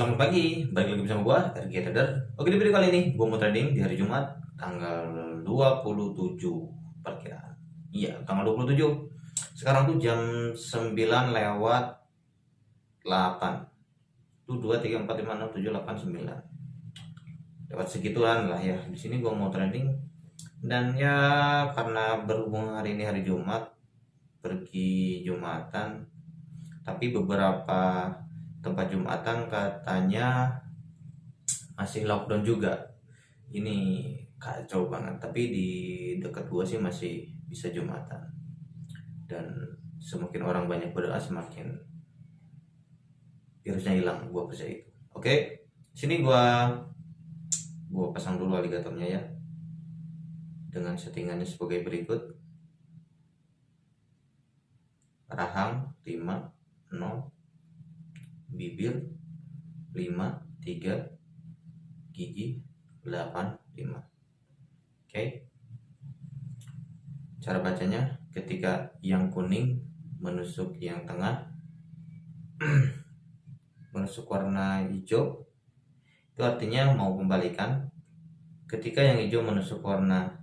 Selamat pagi, balik lagi bersama gua, RG Trader. Oke, di video kali ini gua mau trading di hari Jumat tanggal 27 perkiraan. Iya, tanggal 27. Sekarang tuh jam 9 lewat 8. Tuh 2 3 4 5 6 7 8 9. Lewat segituan lah ya. Di sini gua mau trading dan ya karena berhubung hari ini hari Jumat, pergi Jumatan, tapi beberapa tempat Jumatan katanya masih lockdown juga. Ini kacau banget, tapi di dekat gua sih masih bisa Jumatan. Dan semakin orang banyak berdoa semakin virusnya hilang, gua percaya itu. Oke, sini gua pasang dulu aligatornya ya. Dengan settingannya sebagai berikut. Rahang 5 0, bibir 5 3, gigi 8 5. Oke. Cara bacanya ketika yang kuning menusuk yang tengah menusuk warna hijau, itu artinya mau kembalikan. Ketika yang hijau menusuk warna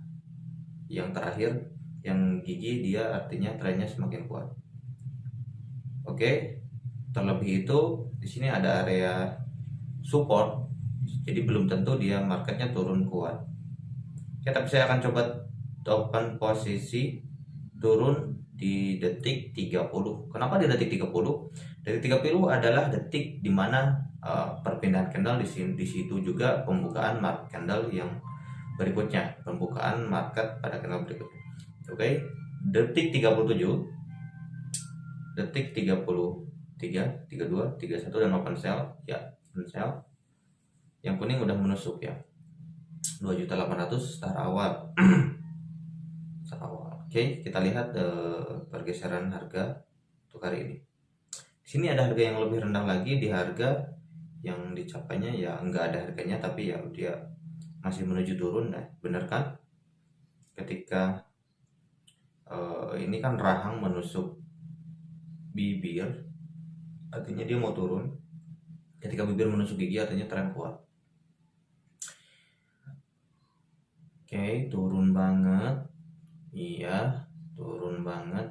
yang terakhir, yang gigi, dia artinya trennya semakin kuat. Oke, terlebih itu di sini ada area support, jadi belum tentu dia marketnya turun kuat. Ya, tapi saya akan coba open posisi turun di detik 30. Kenapa di detik 30? Detik 30 adalah detik dimana perpindahan candle di situ juga pembukaan market candle yang berikutnya, pembukaan market pada candle berikutnya. Oke, detik 37, detik 33, 32, 31 dan open sell ya, open sell. Yang kuning udah menusuk ya. 2.800.000 start awal. Start awal. Oke, kita lihat pergeseran harga untuk hari ini. Di sini ada harga yang lebih rendah lagi, di harga yang dicapainya ya enggak ada harganya, tapi ya dia masih menuju turun. Nah, bener kan? Ketika ini kan rahang menusuk bibir, artinya dia mau turun. Ketika bibir menusuk gigi, artinya tren kuat. Oke, turun banget. Iya, turun banget.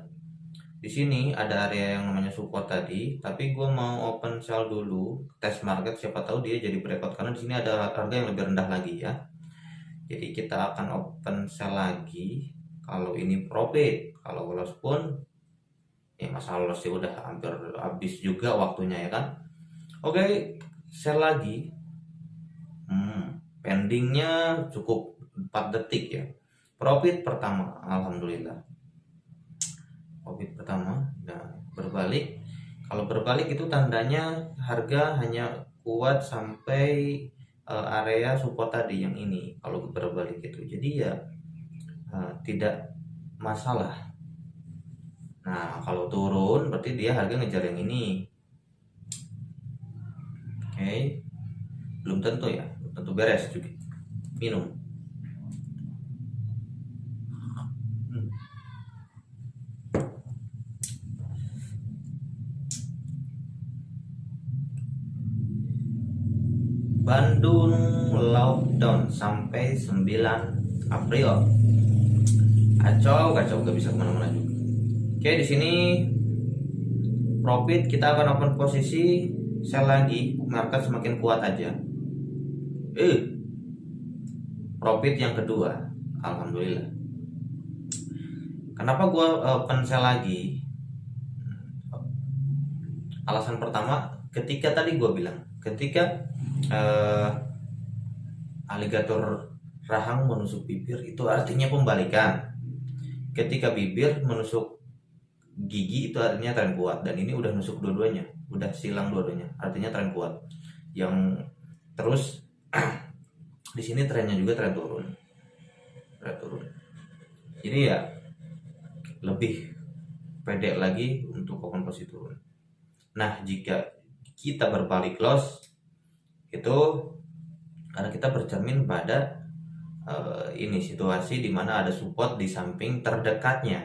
Di sini ada area yang namanya support tadi, tapi gue mau open sell dulu, tes market, siapa tahu dia jadi breakout, karena di sini ada harga yang lebih rendah lagi ya. Jadi kita akan open sell lagi. Kalau ini profit, kalau loss pun ya masalah loss sih udah hampir habis juga waktunya ya kan. Oke, sell lagi. Pendingnya cukup 4 detik ya. Profit pertama, alhamdulillah. Profit pertama, nah berbalik. Kalau berbalik itu tandanya harga hanya kuat sampai area support tadi yang ini. Kalau berbalik itu, jadi ya tidak masalah. Nah, kalau turun berarti dia harga ngejar yang ini. Oke. Belum tentu ya, belum tentu beres juga. Minum. Bandung lockdown sampai 9 April. Kacau, gak bisa kemana-mana juga. Oke, di sini profit kita akan open posisi sell lagi, market semakin kuat aja. Profit yang kedua, alhamdulillah. Kenapa gua open sell lagi? Alasan pertama, ketika tadi gua bilang, ketika aligator rahang menusuk bibir, itu artinya pembalikan. Ketika bibir menusuk gigi, itu artinya tren kuat, dan ini udah nusuk dua-duanya, udah silang dua-duanya, artinya tren kuat. Yang terus di sini trennya juga tren turun. Jadi ya lebih pede lagi untuk open posisi turun. Nah, jika kita berbalik loss, itu karena kita bercermin pada ini situasi dimana ada support di samping terdekatnya.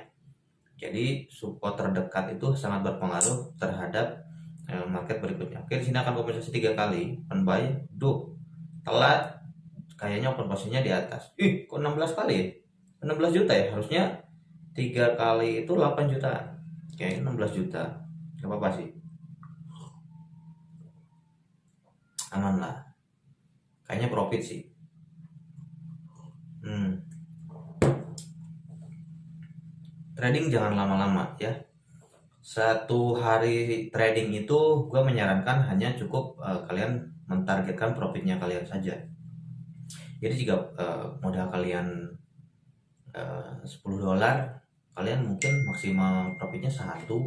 Jadi support terdekat itu sangat berpengaruh terhadap market berikutnya. Oke, di sini akan kompensasi 3 kali open buy. Telat, kayaknya open posisinya di atas. Kok 16 kali ya? 16 juta ya, harusnya 3 kali itu 8 juta. Oke, 16 juta. Gak apa-apa sih, aman lah, kayaknya profit sih. Trading jangan lama-lama ya. Satu hari trading itu gue menyarankan hanya cukup kalian mentargetkan profitnya kalian saja. Jadi jika modal kalian $10, kalian mungkin maksimal profitnya 1. Oke.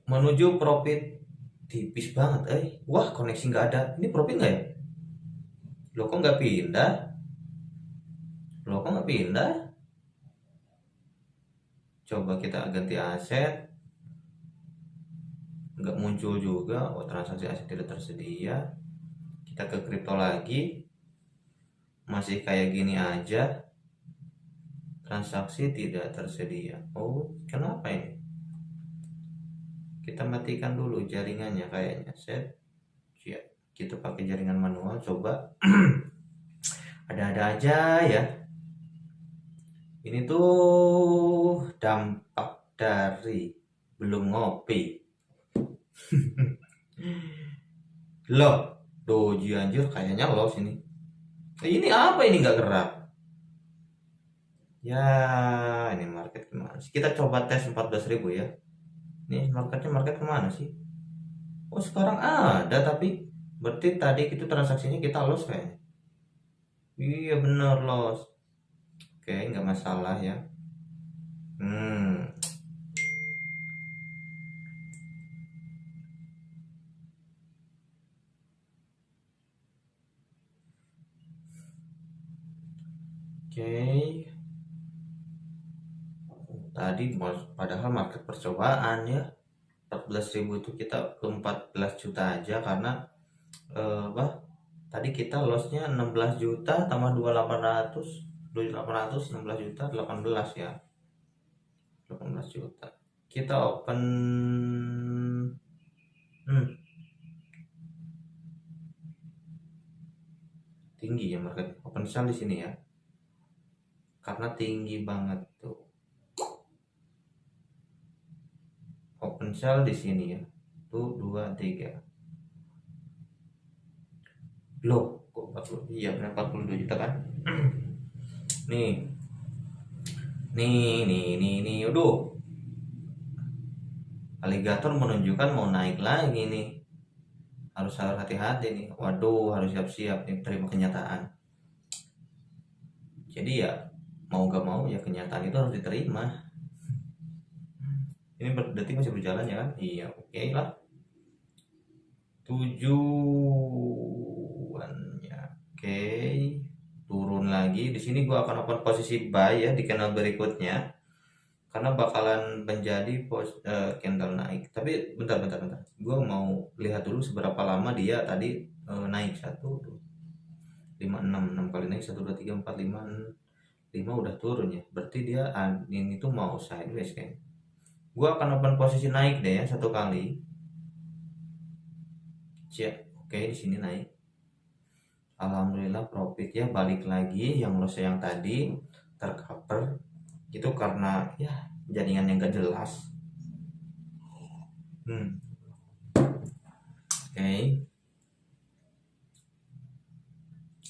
Menuju profit tipis banget. Wah, koneksi nggak ada. Ini profit nggak ya? Lo kok nggak pindah? Coba kita ganti aset. Nggak muncul juga. Transaksi aset tidak tersedia. Kita ke kripto lagi. Masih kayak gini aja. Transaksi tidak tersedia. Kenapa ini? Kita matikan dulu jaringannya kayaknya. Set. Ya, kita pakai jaringan manual. Coba. Ada-ada aja ya. Ini tuh dampak dari belum ngopi. Loh, doji anjir, kayaknya loss ini. Ini apa ini nggak gerak? Ya, ini market kemana sih? Kita coba tes 14.000 ya. Ini market kemana sih? Sekarang ada, tapi berarti tadi itu transaksinya kita loss kayaknya. Iya bener loss. Oke, nggak masalah ya. Oke. Tadi padahal market percobaan ya. 14.000 itu kita ke 14 juta aja karena tadi kita lossnya 16 juta tambah 2.800 16 juta 18 ya, 18 juta. Kita open tinggi ya market open sell di sini ya, karena tinggi banget tuh open sell di sini ya. Tuh 2 3 loh, kok 40? Iya benar 42 juta kan. nih aduh, aligator menunjukkan mau naik lagi nih, harus hati-hati nih. Waduh, harus siap-siap nih terima kenyataan. Jadi ya mau gak mau ya kenyataan itu harus diterima. Ini detik masih berjalan ya kan? Iya, oke lah. Tujuannya oke. Turun lagi. Di sini gua akan open posisi buy ya di candle berikutnya. Karena bakalan menjadi candle naik. Tapi bentar. Gua mau lihat dulu seberapa lama dia tadi naik. 1 2 5 6 kali naik. 1 2 3 4 5 5 udah turun ya. Berarti dia ini tuh mau sideways kayaknya. Gua akan open posisi naik deh ya 1 kali. Oke, di sini naik. Alhamdulillah profit ya, balik lagi. Yang loss yang tadi tercover itu karena ya jaringan yang gak jelas. Oke.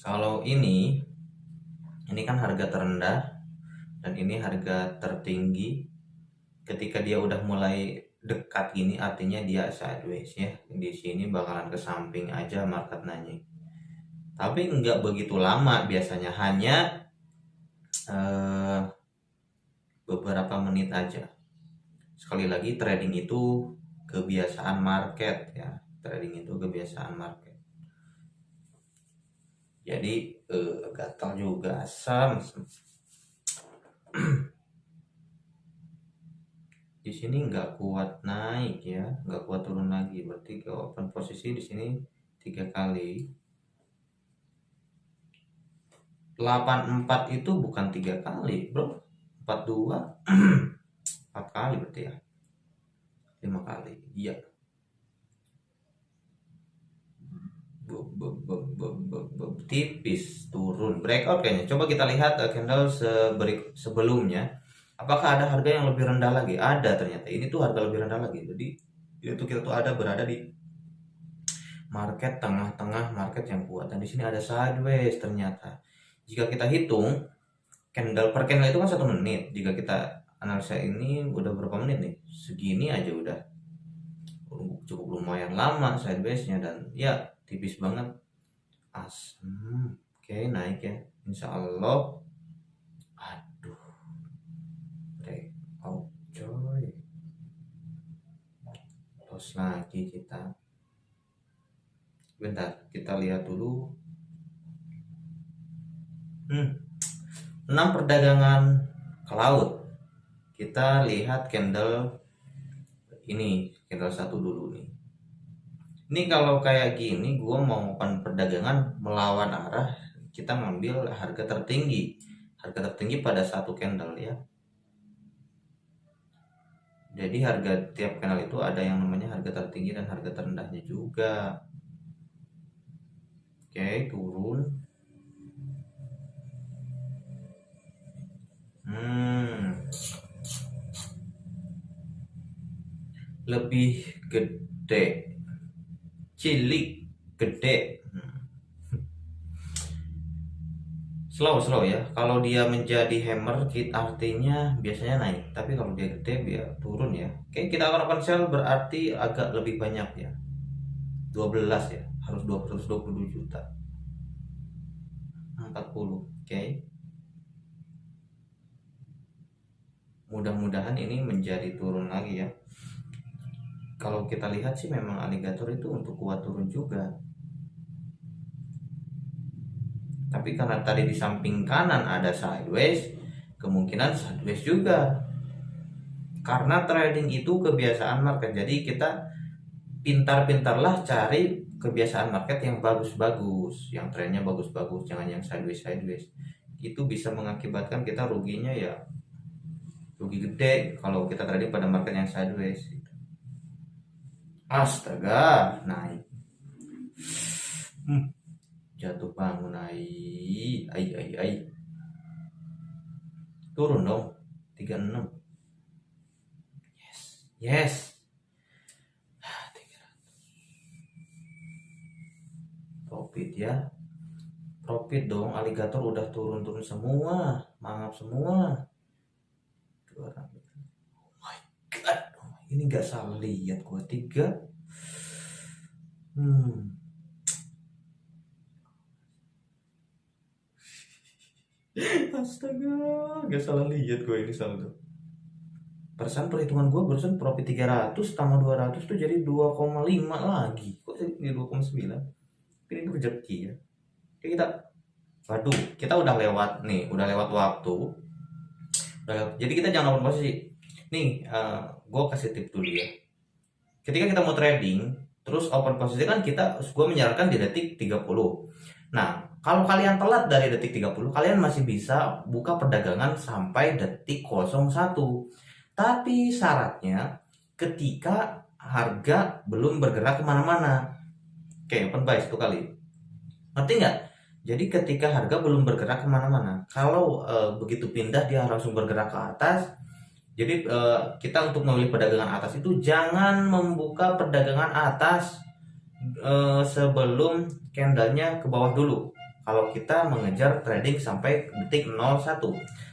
Kalau ini kan harga terendah dan ini harga tertinggi. Ketika dia udah mulai dekat gini artinya dia sideways ya. Di sini bakalan ke samping aja market nanya. Tapi nggak begitu lama, biasanya hanya beberapa menit aja. Sekali lagi, trading itu kebiasaan market ya. Trading itu kebiasaan market. Jadi gatal juga asam. di sini nggak kuat naik ya, nggak kuat turun lagi, berarti ke open posisi di sini 3 kali. 84 itu bukan 3 kali bro, 42 4 kali berarti ya, 5 kali iya. Tipis turun breakout kayaknya. Coba kita lihat candle sebelumnya, apakah ada harga yang lebih rendah lagi? Ada, ternyata ini tuh harga lebih rendah lagi. Jadi itu kita tuh berada di market tengah-tengah, market yang kuat, dan di sini ada sideways ternyata. Jika kita hitung candle per candle itu kan 1 menit, jika kita analisa ini udah berapa menit nih, segini aja udah cukup lumayan lama sidewaysnya, dan ya tipis banget. Oke, naik ya insya Allah. Aduh, breakout coy, terus lagi kita. Bentar, kita lihat dulu. 6 perdagangan ke laut. Kita lihat candle ini, candle 1 dulu nih. Ini kalau kayak gini, gue mau open perdagangan melawan arah, kita ngambil harga tertinggi. Harga tertinggi pada satu candle ya. Jadi harga tiap candle itu ada yang namanya harga tertinggi dan harga terendahnya juga. Oke, turun. Lebih gede, cilik gede. Slow ya. Kalau dia menjadi hammer artinya biasanya naik, tapi kalau dia gede dia turun ya. Oke, kita akan open sell berarti agak lebih banyak ya, 12 ya, harus 220 juta, 40. Oke, mudah-mudahan ini menjadi turun lagi ya. Kalau kita lihat sih memang aligator itu untuk kuat turun juga, tapi karena tadi di samping kanan ada sideways, kemungkinan sideways juga. Karena trading itu kebiasaan market, jadi kita pintar-pintarlah cari kebiasaan market yang bagus-bagus, yang trennya bagus-bagus, jangan yang sideways. Itu bisa mengakibatkan kita ruginya ya rugi gede kalau kita trading pada market yang sideways. Astaga, naik. Jatuh bangun, ai. Turun dong, 36. Yes. Profit ya. Profit dong, aligator udah turun semua, mangap semua. Oh my god, ini nggak salah lihat gua 3. Astaga, nggak salah lihat gua ini saldo. Persen perhitungan gua barusan profit 300 tambah 200 tuh jadi 2,5 lagi. Kok jadi 2,9? Ini rezeki ya. Kita udah lewat nih, udah lewat waktu. Jadi kita jangan open posisi. Nih, gue kasih tip dulu ya. Ketika kita mau trading, terus open posisi kan gue menyarankan di detik 30. Nah, kalau kalian telat dari detik 30, kalian masih bisa buka perdagangan sampai detik 01. Tapi syaratnya ketika harga belum bergerak kemana-mana. Oke, open buy 1 kali. Ngerti nggak? Jadi ketika harga belum bergerak kemana-mana, kalau begitu pindah dia langsung bergerak ke atas. Jadi kita untuk memilih perdagangan atas itu jangan membuka perdagangan atas sebelum candlenya ke bawah dulu. Kalau kita mengejar trading sampai detik 01.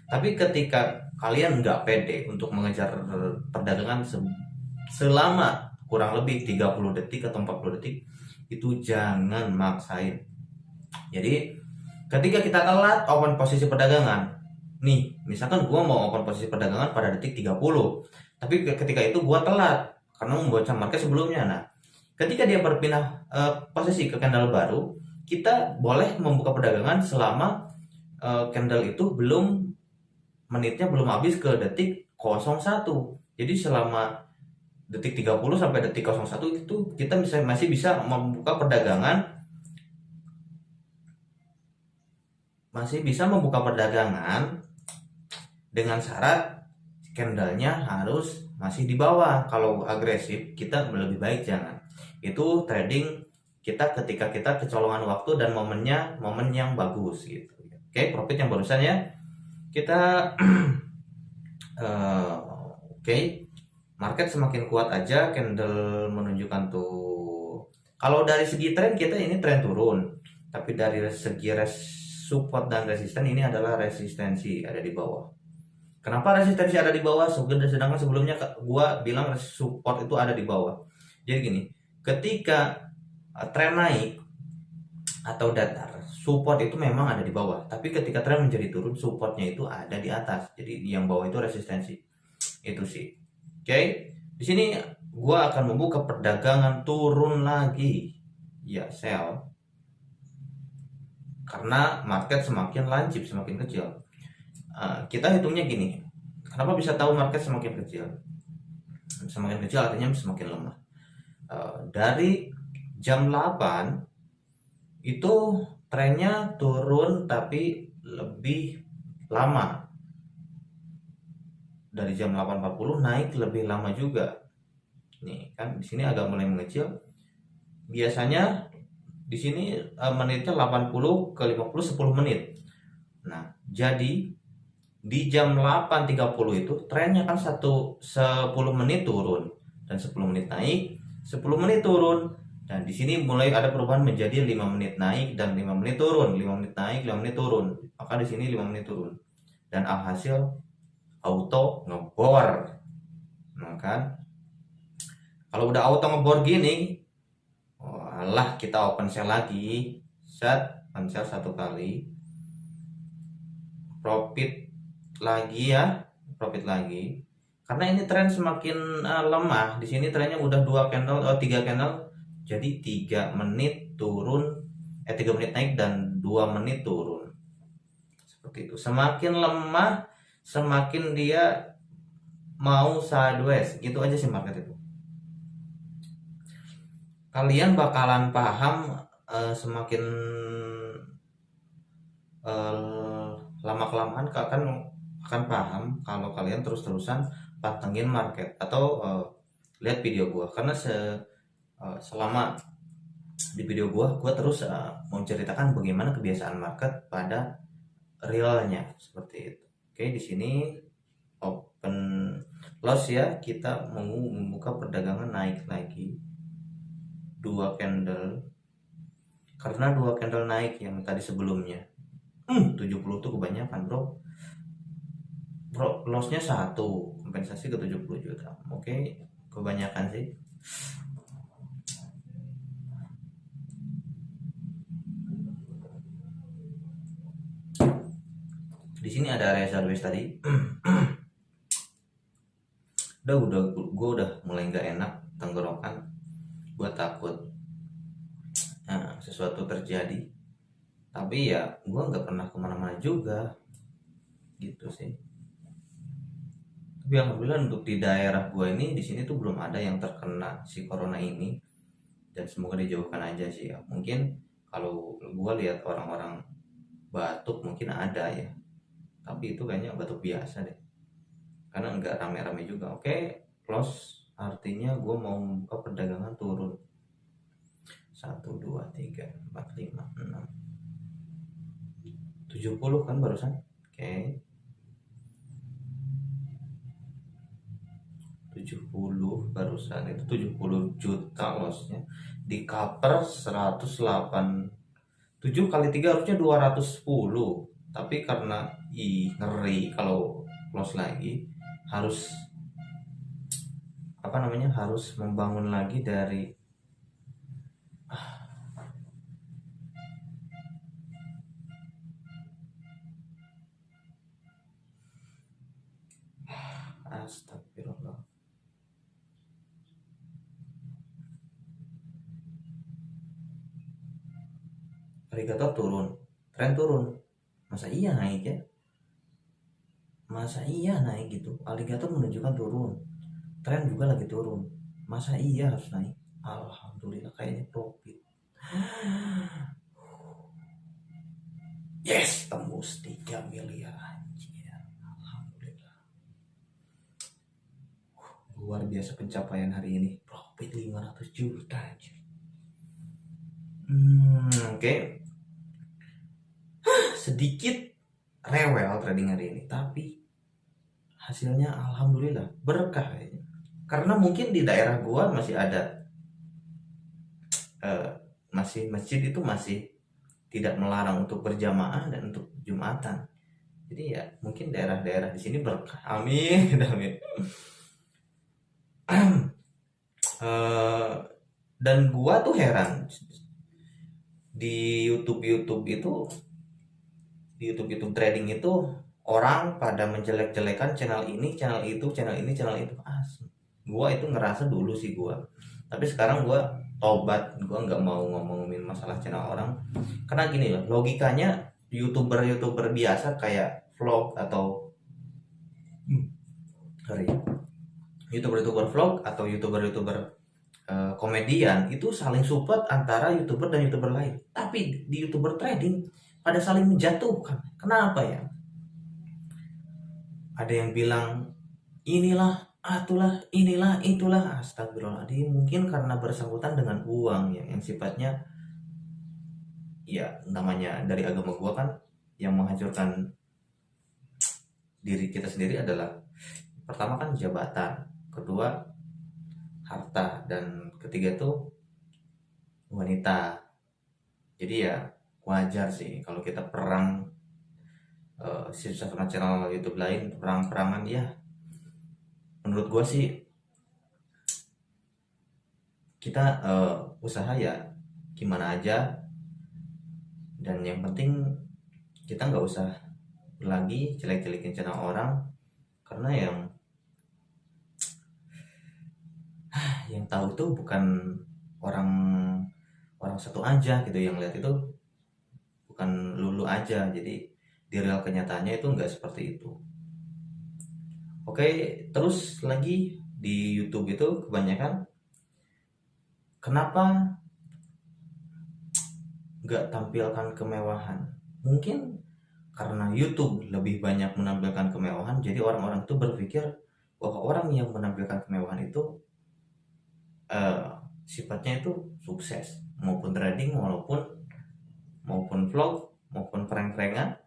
Tapi ketika kalian nggak pede untuk mengejar perdagangan selama kurang lebih 30 detik atau 40 detik, itu jangan maksain. Jadi ketika kita telat open posisi perdagangan, nih misalkan gue mau open posisi perdagangan pada detik 30, tapi ketika itu gue telat karena membaca market sebelumnya. Nah, ketika dia berpindah posisi ke candle baru, kita boleh membuka perdagangan selama candle itu menitnya belum habis ke detik 01. Jadi selama detik 30 sampai detik 01 itu kita masih bisa membuka perdagangan, dengan syarat candlenya harus masih di bawah. Kalau agresif kita lebih baik jangan. Itu trading kita ketika kita kecolongan waktu dan momen yang bagus gitu. Oke, profit yang barusan ya kita oke. Market semakin kuat aja candle menunjukkan tuh. Kalau dari segi tren kita ini tren turun, tapi dari segi support dan resisten ini adalah resistensi ada di bawah. Kenapa resistensi ada di bawah? Sedangkan sebelumnya gua bilang support itu ada di bawah. Jadi gini, ketika tren naik atau datar, support itu memang ada di bawah. Tapi ketika tren menjadi turun, supportnya itu ada di atas. Jadi yang bawah itu resistensi. Itu sih. Oke. Di sini gua akan membuka perdagangan turun lagi. Ya, sell. Karena market semakin lancip, semakin kecil. Kita hitungnya gini. Kenapa bisa tahu market semakin kecil? Semakin kecil artinya semakin lemah. Dari jam 8 itu trennya turun tapi lebih lama. Dari jam 8.40 naik lebih lama juga. Nih kan di sini agak mulai mengecil. Biasanya di sini menitnya 80 ke 50 10 menit. Nah, jadi di jam 8.30 itu trennya kan 10 menit turun dan 10 menit naik, 10 menit turun. Dan di sini mulai ada perubahan menjadi 5 menit naik dan 5 menit turun, 5 menit naik, 5 menit turun. Maka di sini 5 menit turun. Dan alhasil auto ngebor. Nah kan, kalau udah auto ngebor gini, walah kita open sell lagi, open sell 1 kali, profit lagi, karena ini tren semakin lemah. Di sini trennya udah 3 candle, jadi 3 menit turun, 3 menit naik dan 2 menit turun. Seperti itu. Semakin lemah, semakin dia mau sideways. Gitu aja sih market itu. Kalian bakalan paham semakin lama-kelamaan akan paham kalau kalian terus-terusan pantengin market atau lihat video gua. Karena selama di video gua terus menceritakan bagaimana kebiasaan market pada realnya seperti itu. Oke, di sini open loss ya, kita mau membuka perdagangan naik lagi 2 candle, karena 2 candle naik yang tadi sebelumnya 70 tuh kebanyakan bro, lossnya 1, kompensasi ke 70 juta. Oke, kebanyakan sih. Di sini ada area sideways tadi. gue udah mulai nggak enak tenggorokan. Gue takut sesuatu terjadi. Tapi ya gue nggak pernah kemana-mana juga, gitu sih. Tapi alhamdulillah untuk di daerah gue ini di sini tuh belum ada yang terkena si corona ini, dan semoga dijauhkan aja sih ya. Mungkin kalau gue lihat orang-orang batuk mungkin ada ya, tapi itu kayaknya batuk biasa deh, karena nggak rame-rame juga. Oke, close artinya gue mau membuka perdagangan turun 1 2 3 4 5 6 70 kan barusan. Oke, 70 barusan itu 70 juta lossnya, di cover 108, 7 kali 3 harusnya 210, tapi karena ngeri kalau loss lagi harus harus membangun lagi dari astagfirullah. Alligator turun, tren turun, masa iya naik ya? Masa iya naik gitu? Alligator menunjukkan turun. tren juga lagi turun. Masa iya harus naik? Alhamdulillah kayaknya profit. Yes, tembus 3 miliar anjir. Alhamdulillah. Luar biasa pencapaian hari ini. Profit 500 juta anjir. Oke. Sedikit rewel trading hari ini, tapi hasilnya alhamdulillah berkah kayaknya. Karena mungkin di daerah gua masih ada masih masjid itu masih tidak melarang untuk berjamaah dan untuk jumatan. Jadi ya mungkin daerah-daerah di sini berkah. Amin, amin. Dan gua tuh heran di YouTube itu, di YouTube trading itu orang pada menjelek-jelekan channel ini, channel itu, channel ini, channel itu. Gua itu ngerasa dulu sih gua. Tapi sekarang gua tobat, gua nggak mau ngomongin masalah channel orang. Karena gini loh, logikanya YouTuber biasa kayak vlog atau YouTuber vlog atau YouTuber komedian itu saling support antara YouTuber dan YouTuber lain. Tapi di YouTuber trading pada saling menjatuhkan. Kenapa ya? Ada yang bilang inilah, inilah, itulah. Astagfirullahaladzim. Mungkin karena bersangkutan dengan uang yang sifatnya ya namanya dari agama gua kan, yang menghancurkan diri kita sendiri adalah pertama kan jabatan, kedua harta, dan ketiga tuh wanita. Jadi ya wajar sih kalau kita perang sama channel YouTube lain, perang-perangan ya. Menurut gua sih kita usaha ya gimana aja, dan yang penting kita nggak usah lagi jelek-jelekin channel orang, karena yang tahu itu bukan orang satu aja gitu, yang lihat itu bukan lulu aja. Jadi di real kenyataannya itu nggak seperti itu. Oke, terus lagi di YouTube itu kebanyakan kenapa nggak tampilkan kemewahan? Mungkin karena YouTube lebih banyak menampilkan kemewahan, jadi orang-orang itu berpikir bahwa orang yang menampilkan kemewahan itu sifatnya itu sukses, maupun trading, maupun vlog, maupun prank-prankan.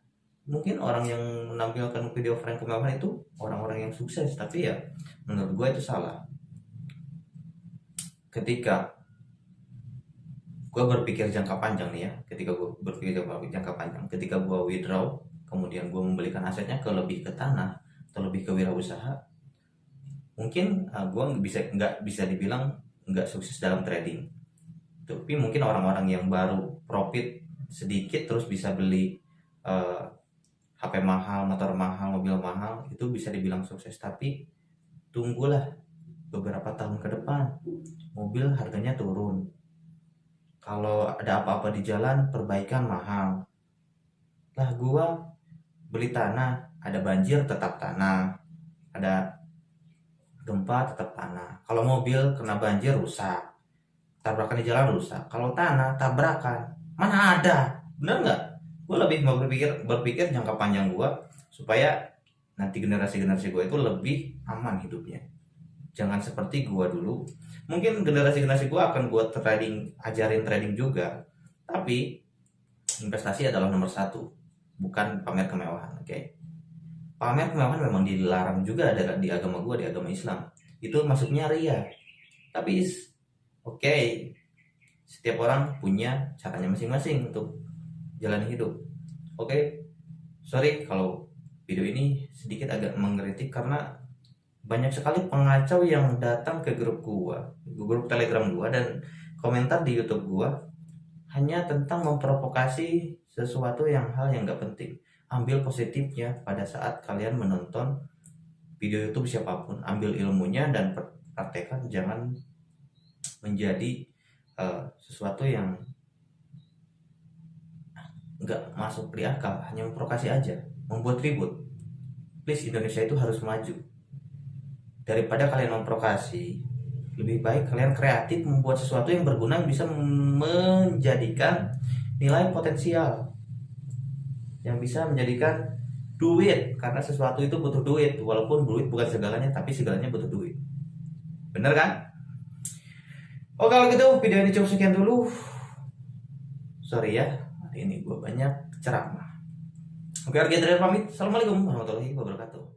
Mungkin orang yang menampilkan video prank kemewahan itu orang-orang yang sukses, tapi ya menurut gue itu salah. Ketika gue berpikir jangka panjang nih ya, ketika gue withdraw, kemudian gue membelikan asetnya lebih ke tanah atau lebih ke wirausaha, mungkin gue nggak bisa dibilang nggak sukses dalam trading. Tapi mungkin orang-orang yang baru profit sedikit terus bisa beli HP mahal, motor mahal, mobil mahal, itu bisa dibilang sukses. Tapi tunggulah beberapa tahun ke depan, mobil harganya turun. Kalau ada apa-apa di jalan, perbaikan mahal. Lah gua beli tanah, ada banjir tetap tanah, ada gempa tetap tanah. Kalau mobil kena banjir rusak, tabrakan di jalan rusak. Kalau tanah tabrakan, mana ada? Bener nggak? Gue lebih mau berpikir jangka panjang gue, supaya nanti generasi gue itu lebih aman hidupnya. Jangan seperti gue dulu. Mungkin generasi gue akan gue ajarin trading juga, tapi investasi adalah nomor satu, bukan pamer kemewahan. Oke? Pamer kemewahan memang dilarang juga ada di agama gue, di agama Islam. Itu masuknya ria. Tapi oke, setiap orang punya caranya masing-masing untuk jalan hidup. Oke, sorry kalau video ini sedikit agak mengkritik, karena banyak sekali pengacau yang datang ke grup Telegram gua dan komentar di YouTube gua hanya tentang memprovokasi sesuatu hal yang nggak penting. Ambil positifnya pada saat kalian menonton video YouTube siapapun, ambil ilmunya dan praktekkan, jangan menjadi sesuatu yang nggak masuk di akal, hanya memprovokasi aja, membuat ribut. Please, Indonesia itu harus maju. daripada kalian memprovokasi, lebih baik kalian kreatif membuat sesuatu yang berguna, yang bisa menjadikan nilai potensial, yang bisa menjadikan duit, karena sesuatu itu butuh duit, walaupun duit bukan segalanya, tapi segalanya butuh duit. Bener kan? Oh, kalau gitu video ini cukup sekian dulu. Sorry ya, hari ini gue banyak ceramah. Oke, Argi pamit. Assalamualaikum warahmatullahi wabarakatuh.